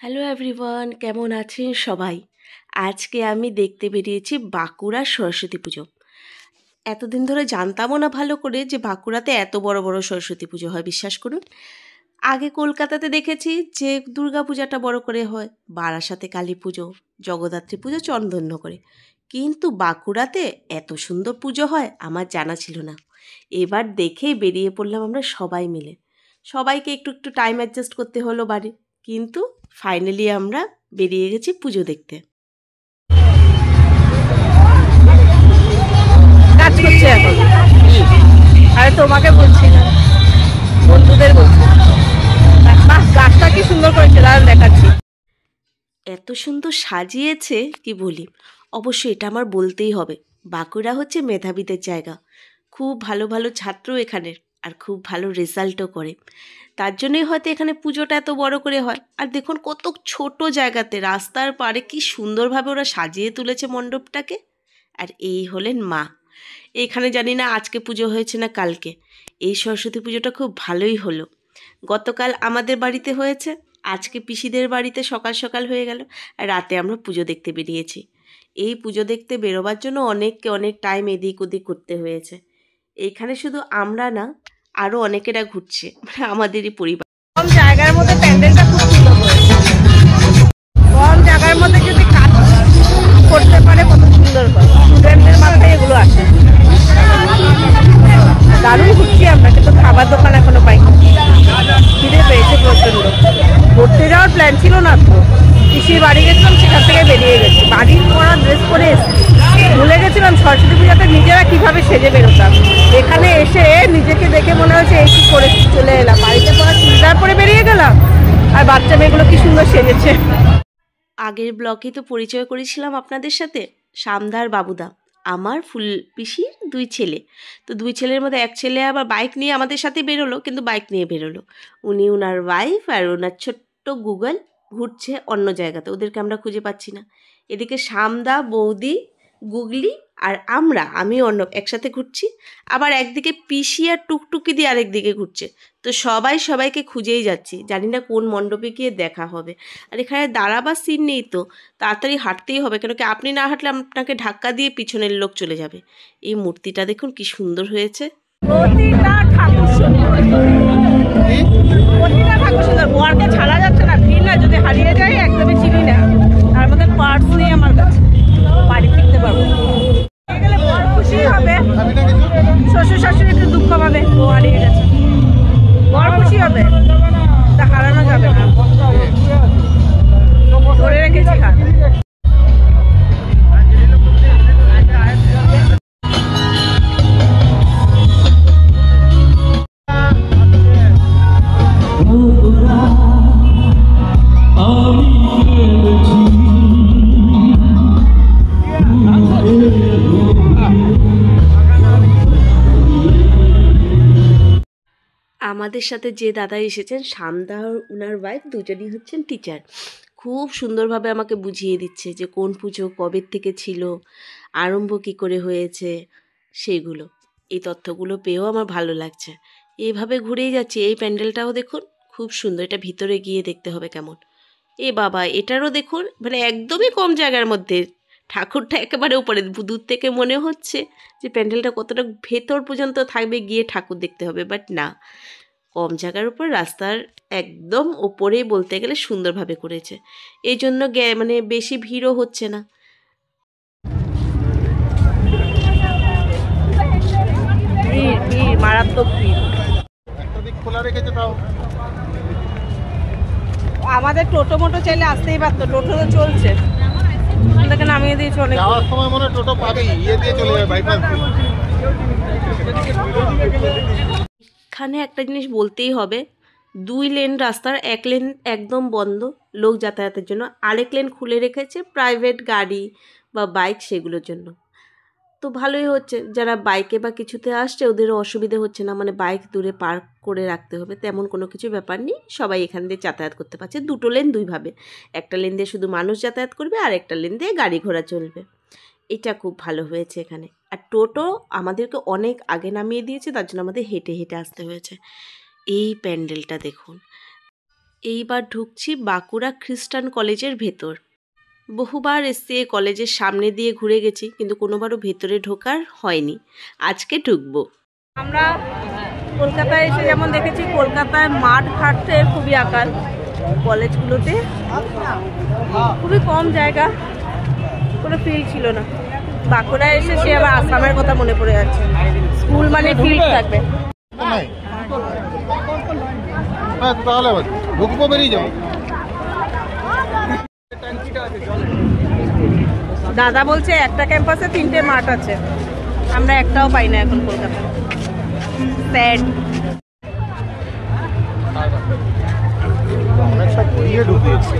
Hello everyone, কেমন আছেন সবাই? আজকে আমি দেখতে বেরিয়েছি বাঁকুড়ার সরস্বতী পুজো। এতদিন ধরে জানতামও না ভালো করে যে বাঁকুড়াতে এত বড় বড় সরস্বতী পুজো হয়, বিশ্বাস করুন। আগে কলকাতাতে দেখেছি যে দুর্গা পূজাটা বড় করে হয়, বারাসাতে কালী পুজো, জগদ্ধাত্রী পুজো চন্দননগরে, কিন্তু বাঁকুড়াতে এত সুন্দর পুজো হয় আমার জানা ছিল না। এবার দেখেই বেরিয়ে পড়লাম আমরা সবাই মিলে। সবাইকে একটু একটু টাইম অ্যাডজাস্ট করতে হলো বাড়ি, কিন্তু ফাইনালি আমরা বেরিয়ে গেছি পুজো দেখতে। কাজ করছে এখন। আরে তোমাকে বলছি না, বন্ধুদের বলছি। বাহ, গাছটা কি সুন্দর করেছে, দাঁড়ান দেখাচ্ছি। এত সুন্দর সাজিয়েছে কি বলি। অবশ্যই এটা আমার বলতেই হবে, বাঁকুড়া হচ্ছে মেধাবীদের জায়গা। খুব ভালো ভালো ছাত্র এখানের, আর খুব ভালো রেজাল্টও করে। তার জন্যই হয়তো এখানে পুজোটা এত বড় করে হয়। আর দেখুন কত ছোট জায়গাতে রাস্তার পাড়ে কি সুন্দরভাবে ওরা সাজিয়ে তুলেছে মণ্ডপটাকে। আর এই হলেন মা। এখানে জানি না আজকে পুজো হয়েছে না কালকে। এই সরস্বতী পুজোটা খুব ভালোই হলো। গতকাল আমাদের বাড়িতে হয়েছে, আজকে পিসিদের বাড়িতে সকাল সকাল হয়ে গেল, আর রাতে আমরা পুজো দেখতে বেরিয়েছি। এই পুজো দেখতে বেরোবার জন্য অনেককে অনেক টাইম এদিক ওদিক করতে হয়েছে। এইখানে শুধু আমরা না, আরও অনেকেরা ঘুরছে, মানে আমাদেরই পরিবার। কম জায়গার মধ্যে প্যান্ডেলটা খুব সুন্দর করেছে। কম জায়গার মধ্যে যদি কাজ করতে পারে কত সুন্দর হয়। স্টুডেন্টদের মাথায় এগুলো আসে। দারুণ ঘুরছি আমরা, কিন্তু খাবার দোকান এখনো পাই। খিদে পেয়েছে প্রচন্ড। ঘুরতে যাওয়ার প্ল্যান ছিল না তো, পিসির বাড়ি গেছিলাম, সেখান থেকে বেরিয়ে গেছি। বাড়ির পরা ড্রেস পরে এসেছি, ভুলে গেছিলাম সরস্বতী পূজাতে নিজেরা কিভাবে সেজে বেরোতাম। এখানে এসে নিজেকে দেখে মনে হচ্ছে এই কি করে চলে এলাম। বাড়িতে পরা চুড়িদার পরে বেরিয়ে গেলাম, আর বাচ্চা মেয়েগুলো কি সুন্দর সেজেছে। আগের ব্লকে তো পরিচয় করেছিলাম আপনাদের সাথে, সামদার বাবুদা, আমার ফুল পিসির দুই ছেলে। তো দুই ছেলের মধ্যে এক ছেলে আবার বাইক নিয়ে আমাদের সাথে বেরোলো, কিন্তু বাইক নিয়ে বেরোলো। উনি ওনার ওয়াইফ আর ওনার ছোট্ট গুগল ঘুরছে অন্য জায়গাতে, ওদেরকে আমরা খুঁজে পাচ্ছি না। এদিকে সামদা, বৌদি, গুগলি আর আমি অন্য একসাথে ঘুরছি। আবার একদিকে পিসি আর টুকটুকি দিয়ে আরেক দিকে ঘুরছে। তো সবাই সবাইকে খুঁজেই যাচ্ছি, জানি না কোন মণ্ডপে গিয়ে দেখা হবে। আর এখানে দাঁড়াবার সিন নেই, তো তাড়াতাড়ি হাঁটতেই হবে, কেন কি আপনি না হাঁটলে আপনাকে ধাক্কা দিয়ে পিছনের লোক চলে যাবে। এই মূর্তিটা দেখুন কি সুন্দর হয়েছে। প্রতিটা ঠাকুর সুন্দর, প্রতিটা ঠাকুর সুন্দর। বরকে ছাড়া যাচ্ছে না, ভিড় না, যদি হারিয়ে যায় একদমই চিনি না। তার মধ্যে পার্স নেই আমার কাছে, বাড়ি ফিরতে পারবো না। গেলে বর খুশি হবে, শ্বশুর শাশুড়ি একটু দুঃখ পাবে, ও হারিয়ে গেছে। বর খুশি হবে, তা হারানো যাবে না, ধরে রেখেছি হাত। আমাদের সাথে যে দাদা এসেছেন, সামদা আর ওনার ওয়াইফ, দুজনই হচ্ছেন টিচার। খুব সুন্দরভাবে আমাকে বুঝিয়ে দিচ্ছে যে কোন পুজো কবে থেকে ছিল, আরম্ভ কী করে হয়েছে সেগুলো। এই তথ্যগুলো পেয়েও আমার ভালো লাগছে। এইভাবে ঘুরেই যাচ্ছি। এই প্যান্ডেলটাও দেখুন খুব সুন্দর, এটা ভিতরে গিয়ে দেখতে হবে কেমন। এ বাবা, এটারও দেখুন, মানে একদমই কম জায়গার মধ্যে ঠাকুরটা একেবারে উপরে। দূর থেকে মনে হচ্ছে যে প্যান্ডেলটা কতটা ভেতর পর্যন্ত থাকবে, গিয়ে ঠাকুর দেখতে হবে, বাট না, কম জায়গার উপর রাস্তার একদম ওপরেই বলতে গেলে সুন্দরভাবে করেছে। এই জন্য মানে বেশি ভিড়ও হচ্ছে না। মারাত্মক ভিড়। আমাদের টোটো মোটো চাইলে আসতেই পারতো, টোটো তো চলছে, ওটাকে নামিয়ে দিয়েছে অনেক। যাওয়ার সময় মনে টোটো পাবি, ইয়ে দিয়ে চলে যাবে বাইপাস দিয়ে। এখানে একটা জিনিস বলতেই হবে, 2 লেন রাস্তার 1 লেন একদম বন্ধ লোক যাতায়াতের জন্য, আরেক লেন খুলে রেখেছে প্রাইভেট গাড়ি বা বাইক সেগুলোর জন্য। তো ভালোই হচ্ছে, যারা বাইকে বা কিছুতে আসছে ওদেরও অসুবিধে হচ্ছে না, মানে বাইক দূরে পার্ক করে রাখতে হবে তেমন কোনো কিছু ব্যাপার নেই। সবাই এখান দিয়ে যাতায়াত করতে পারছে, 2 লেন 2ভাবে। একটা লেন দিয়ে শুধু মানুষ যাতায়াত করবে, আর একটা লেন দিয়ে গাড়ি ঘোড়া চলবে। এটা খুব ভালো হয়েছে এখানে। আর টোটো আমাদেরকে অনেক আগে নামিয়ে দিয়েছে, তার জন্য আমাদের হেঁটে হেঁটে আসতে হয়েছে। এই প্যান্ডেলটা দেখুন, এইবার ঢুকছি বাঁকুড়া খ্রিস্টান কলেজের ভেতর। বহুবার এসে কলেজের সামনে দিয়ে ঘুরে গেছি, কিন্তু কোনোবারও ভেতরে ঢোকার হয়নি। আজকে ঢুকবো। আমরা কলকাতায় এসে যেমন দেখেছি কলকাতায় মাঠ ঘাটের খুবই আকার, কলেজগুলোতে খুবই কম জায়গা, কোনো ফিল্ড ছিল না। বাঁকুড়ায় এসে সে আবার আসামের কথা মনে পড়ে যাচ্ছে, স্কুল মানে ফিল্ড থাকবে। তাহলে ঢুকবো, বেরিয়ে যাবো। দাদা বলছে একটা ক্যাম্পাসে 3টে মাঠ আছে, আমরা একটাও পাই না এখন কলকাতায়। স্যাড। অনেক সব ঘুরিয়ে ঢুকিয়েছে।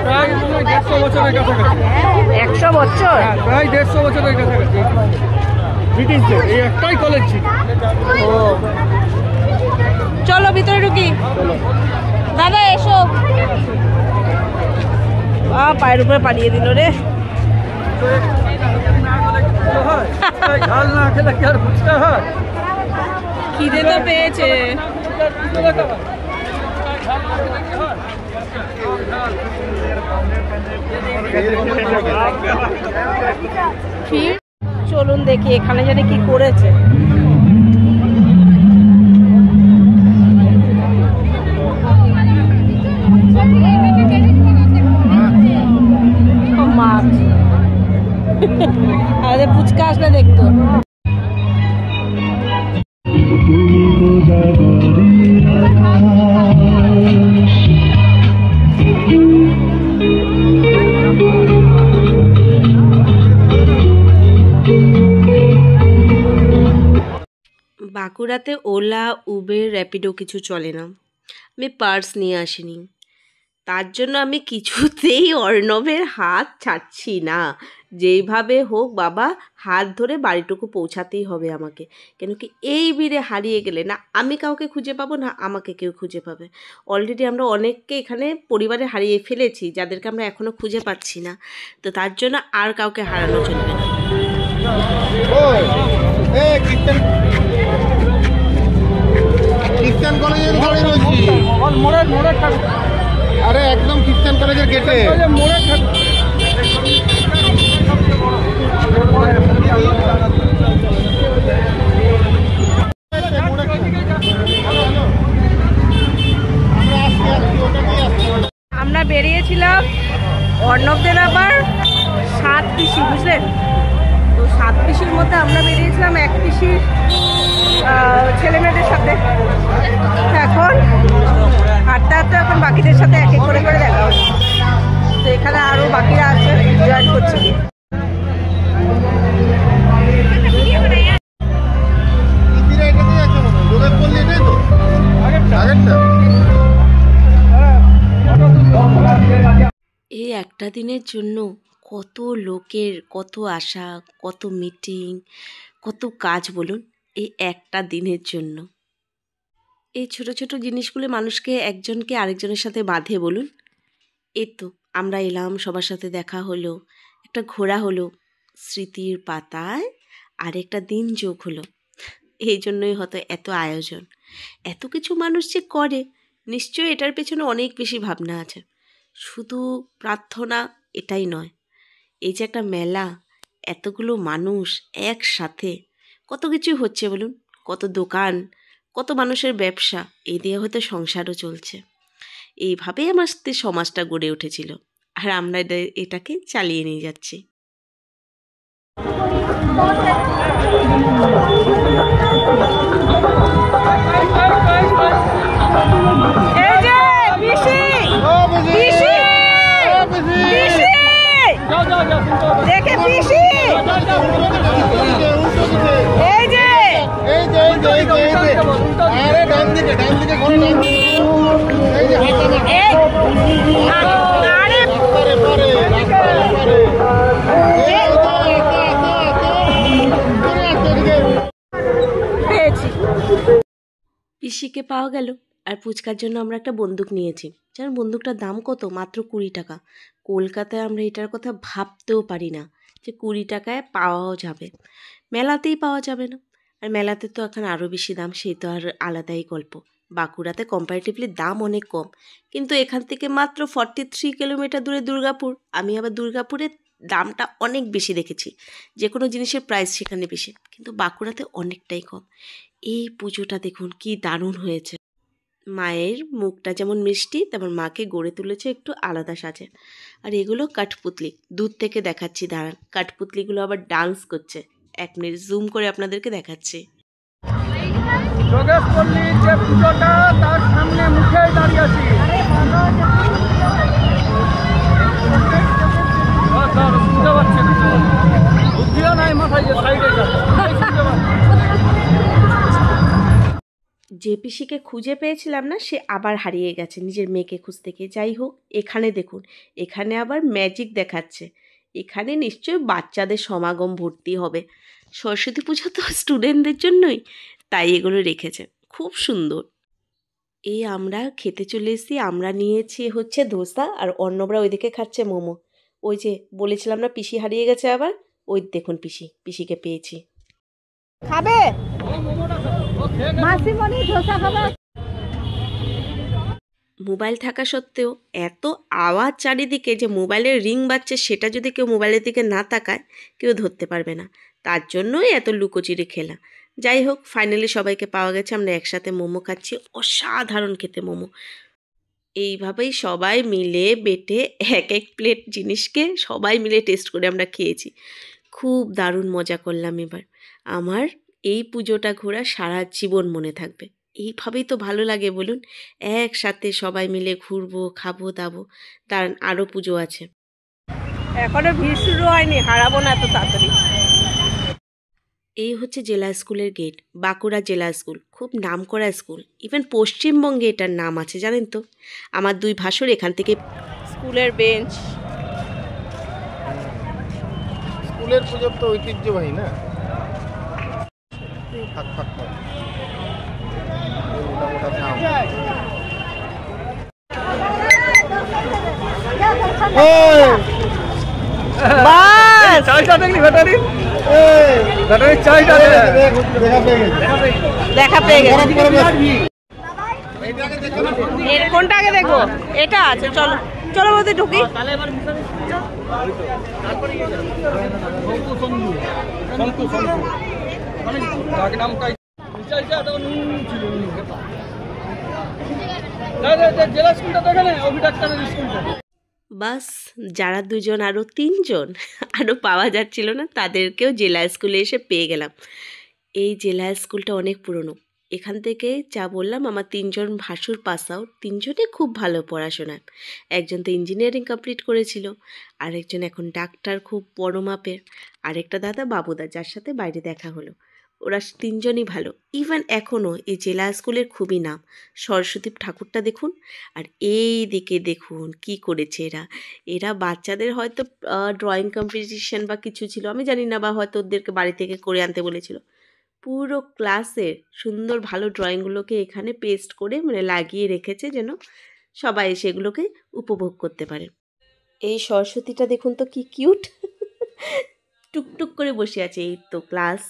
প্রায় 150 বছরের কাছাকাছি। 100 বছর? প্রায় 150 বছরের কাছাকাছি ব্রিটিশদের এই একটাই কলেজ ছিল। ও চলো ভিতরে ঢুকি। দাদা এসো। পায়ের উপরে পাড়িয়ে দিল রে। ঝাল না খেলে কি আর বুঝতে হয়? খিদে তো পেয়েছে। চলুন দেখি এখানে জানি কি করেছে। মাছ আরে ফুচকা আসলে দেখতো। বাঁকুড়াতে ওলা, উবের, র্যাপিডো কিছু চলে না। আমি পার্স নিয়ে আসিনি, তার জন্য আমি কিছুতেই অর্ণবের হাত ছাড়ছি না। যেইভাবে হোক বাবা, হাত ধরে বাড়িটুকু পৌঁছাতেই হবে আমাকে। কেন কি এই ভিড়ে হারিয়ে গেলে না আমি কাউকে খুঁজে পাবো, না আমাকে কেউ খুঁজে পাবে। অলরেডি আমরা অনেককে এখানে পরিবারে হারিয়ে ফেলেছি, যাদেরকে আমরা এখনও খুঁজে পাচ্ছি না। তো তার জন্য আর কাউকে হারানো চলবে না। খ্রিস্টান কলেজের গাড়ি রয়েছি। আরে একদম খ্রিস্টান কলেজের গেটে। আমরা বেরিয়েছিলাম অর্ণবদের আবার 7 পিসি, বুঝলেন তো 7 পিসির মধ্যে আমরা বেরিয়েছিলাম 1 পিসির ছেলেমেয়েদের সাথে। এখন হাঁটতে হাঁটতে এখন বাকিদের সাথে এক এক করে করে দেখা হচ্ছে। তো এখানে আরো বাকিরা আছে, জয়েন করছে। এই একটা দিনের জন্য কত লোকের কত আশা, কত মিটিং, কত কাজ বলুন, এই একটা দিনের জন্য। এই ছোট ছোট জিনিসগুলো মানুষকে একজনকে আরেকজনের সাথে বাঁধে বলুন। এই তো আমরা এলাম, সবার সাথে দেখা হলো, একটা ঘোরা হলো, স্মৃতির পাতায় আর একটা দিন যোগ হলো। এই জন্যই হয়তো এত আয়োজন, এত কিছু মানুষ যে করে, নিশ্চয়ই এটার পেছনে অনেক বেশি ভাবনা আছে। শুধু প্রার্থনা এটাই নয়, এই যে একটা মেলা, এতগুলো মানুষ একসাথে, কত কিছু হচ্ছে বলুন, কত দোকান, কত মানুষের ব্যবসা, এই দিয়ে হয়তো সংসারও চলছে। এইভাবেই আমাদের সমাজটা গড়ে উঠেছিল, আর আমরা এটাকে চালিয়ে নিয়ে যাচ্ছি। দেখে পিসি এই যে আরে ডান দিকে ঘোরো, ডান দিকে। এই যে আরে পিসিকে পাওয়া গেল, আর ফুচকার জন্য আমরা একটা বন্দুক নিয়েছি, যার বন্দুকটার দাম কত? মাত্র 20 টাকা। কলকাতায় আমরা এটার কথা ভাবতেও পারি না যে 20 টাকায় পাওয়াও যাবে। মেলাতেই পাওয়া যাবে না। আর মেলাতে তো এখন আরও বেশি দাম, সেই তো আর আলাদাই গল্প। বাঁকুড়াতে কম্পারেটিভলি দাম অনেক কম, কিন্তু এখান থেকে মাত্র 43 কিলোমিটার দূরে দুর্গাপুর। আমি আবার দুর্গাপুরের দামটা অনেক বেশি দেখেছি, যে কোনো জিনিসের প্রাইস সেখানে বেশি, কিন্তু বাঁকুড়াতে অনেকটাই কম। এই পুজোটা দেখুন কি দারুণ হয়েছে। মায়ের মুখটা যেমন মিষ্টি, তেমন মাকে গড়ে তুলেছে একটু আলাদা সাজে। আর এগুলো কাঠপুতলি, দূর থেকে দেখাচ্ছি, দাঁড়ান। কাঠপুতলিগুলো আবার ডান্স করছে। 1 মিনিট জুম করে আপনাদেরকে দেখাচ্ছি। যোগেশ পল্লীর যে পুজোটা, তার সামনে মুখে দাঁড়িয়ে আছি। শুনতে পাচ্ছেন? বুদ্ধিও নাই মাথায় যে সাইডে যাচ্ছে। যে পিসিকে খুঁজে পেয়েছিলাম না, সে আবার হারিয়ে গেছে নিজের মেয়েকে খুঁজতে গিয়ে। যাই হোক, এখানে দেখুন, এখানে আবার ম্যাজিক দেখাচ্ছে। এখানে নিশ্চয়ই বাচ্চাদের সমাগম ভর্তি হবে। সরস্বতী পুজো তো স্টুডেন্টদের জন্যই, তাই এগুলো রেখেছে। খুব সুন্দর। এই আমরা খেতে চলে এসেছি। আমরা নিয়েছি হচ্ছে ধোসা, আর অন্যবরা ওইদিকে খাচ্ছে মোমো। ওই যে বলেছিলাম না পিসি হারিয়ে গেছে আবার, ওই দেখুন পিসিকে পেয়েছি। খাবে মাসিমণি ধোসা খাবে? মোবাইল থাকা সত্ত্বেও এত আওয়াজ চারিদিকে যে মোবাইলের রিং বাজছে, সেটা যদি কেউ মোবাইলের দিকে না তাকায় কেউ ধরতে পারবে না। তার জন্যই এত লুকোচুরি খেলা। যাই হোক, ফাইনালি সবাইকে পাওয়া গেছে। আমরা একসাথে মোমো খাচ্ছি। অসাধারণ খেতে মোমো। এইভাবেই সবাই মিলে বেটে এক প্লেট জিনিসকে সবাই মিলে টেস্ট করে আমরা খেয়েছি। খুব দারুণ মজা করলাম এবার। আমার এই পুজোটা ঘোরা সারা জীবন মনে থাকবে। এইভাবেই তো ভালো লাগে বলুন, একসাথে সবাই মিলে ঘুরবো, খাবো দাবো। দাঁড়ান, আরও পুজো আছে। এখনো ভিড় শুরু হয়নি, হারাবো না এত তাড়াতাড়ি। এই হচ্ছে জেলা স্কুলের গেট, বাঁকুড়া জেলা স্কুল। খুব নামকরা স্কুল, ইভেন পশ্চিমবঙ্গে এটার নাম আছে, জানেন তো? আমার 2 ভাসুর এখান থেকে। স্কুলের বেঞ্চ, স্কুলের পুজোর তো ঐতিহ্যবাহী না। থাক থাক থাক। মোটা মোটা নাম। বাস চাইটা দেখলি ব্যাটারি? ব্যাটারি চাইটা দেখা পেয়ে গেছে। এর কোনটা আগে দেখবো? এটা আছে, চলো চলো বলতে ঢুকি। জেলা স্কুলটা দেখে না, অভি ডাক্তারের স্কুলটা। বাস, যারা 2 জন, আরও 3 জন আরও পাওয়া যাচ্ছিল না, তাদেরকেও জেলা স্কুলে এসে পেয়ে গেলাম। এই জেলা স্কুলটা অনেক পুরনো। এখান থেকে যা বললাম, আমার 3 জন ভাসুর পাস আউট। 3 জনে খুব ভালো পড়াশোনায়। একজন তো ইঞ্জিনিয়ারিং কমপ্লিট করেছিল, আরেকজন এখন ডাক্তার, খুব বড় মাপের। আরেকটা দাদা বাবুদা, যার সাথে বাইরে দেখা হলো। ওরা 3 জনই ভালো। ইভেন এখনও এই জেলা স্কুলের খুবই নাম। সরস্বতী ঠাকুরটা দেখুন, আর এই দিকে দেখুন কি করেছে এরা বাচ্চাদের হয়তো ড্রয়িং কম্পিটিশন বা কিছু ছিল, আমি জানি না, বা হয়তো ওদেরকে বাড়ি থেকে করে আনতে বলেছিল। পুরো ক্লাসের সুন্দর ভালো ড্রয়িংগুলোকে এখানে পেস্ট করে মানে লাগিয়ে রেখেছে, যেন সবাই সেগুলোকে উপভোগ করতে পারে। এই সরস্বতীটা দেখুন তো কি কিউট, টুকটুক করে বসে আছে। এই তো ক্লাস,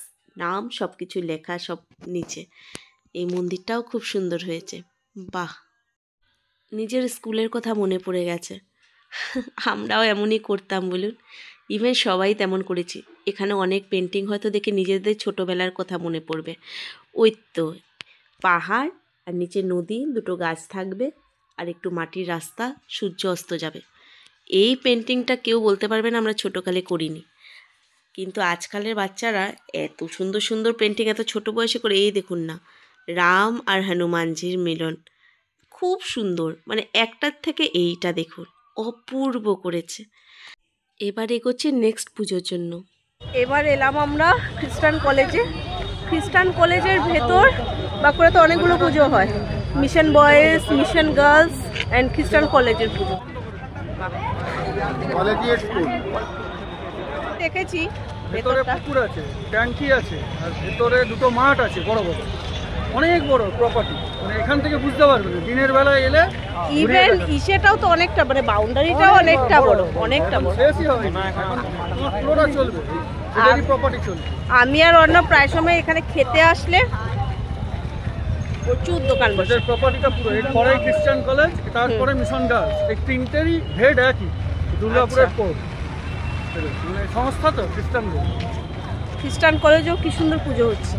নাম সব কিছু লেখা সব নিচে। এই মন্দিরটাও খুব সুন্দর হয়েছে। বাহ, নিজের স্কুলের কথা মনে পড়ে গেছে। আমরাও এমনই করতাম বলুন, ইভেন সবাই তেমন করেছি। এখানে অনেক পেন্টিং হয়তো দেখে নিজেদের ছোটোবেলার কথা মনে পড়বে। ওই তো পাহাড়, আর নিচে নদী, 2টো গাছ থাকবে, আর একটু মাটির রাস্তা, সূর্য অস্ত যাবে। এই পেন্টিংটা কেউ বলতে পারবে না আমরা ছোটোকালে করিনি। কিন্তু আজকালের বাচ্চারা এত সুন্দর সুন্দর পেন্টিং এত ছোট বয়সে করে। এই দেখুন না, রাম আর হনুমানজির মিলন, খুব সুন্দর। মানে একটার থেকে এইটা দেখুন, অপূর্ব করেছে। এবার এগোচ্ছে নেক্সট পুজোর জন্য। এবার এলাম আমরা খ্রিস্টান কলেজে। খ্রিস্টান কলেজের ভেতর বাঁকুড়াতে অনেকগুলো পুজো হয়। Mission boys, mission girls and খ্রিস্টান কলেজের পুজো। কলেজিয়েট স্কুল দেখেছি ভেতরে পুকুর আছে, ট্যাঙ্কি আছে, আর ভেতরে 2টো মাঠ আছে বড় বড়। অনেক বড় প্রপার্টি, মানে এখান থেকে বুঝতে পারবে না দিনের বেলায় এলে। ইভেন ইসেটাও তো অনেকটা, মানে বাউন্ডারিটাও অনেকটা বড়, অনেকটা বড়। শেষই হবে না, এখন তোমার পুরোটা চলবে, এদেরই প্রপার্টি চলবে। আমি আর অন্য প্রায় সময় এখানে খেতে আসলে প্রচুর দোকান বসে। এদের প্রপার্টিটা পুরো, এরপরে খ্রিস্টান কলেজ, তারপরে মিশন গার্লস, এই তিনটেরই হেড একই, দুর্গাপুরের কোর্ট। মানে সংস্থা তো খ্রিস্টানদের। খ্রিস্টান কলেজেও কি সুন্দর পুজো হচ্ছে।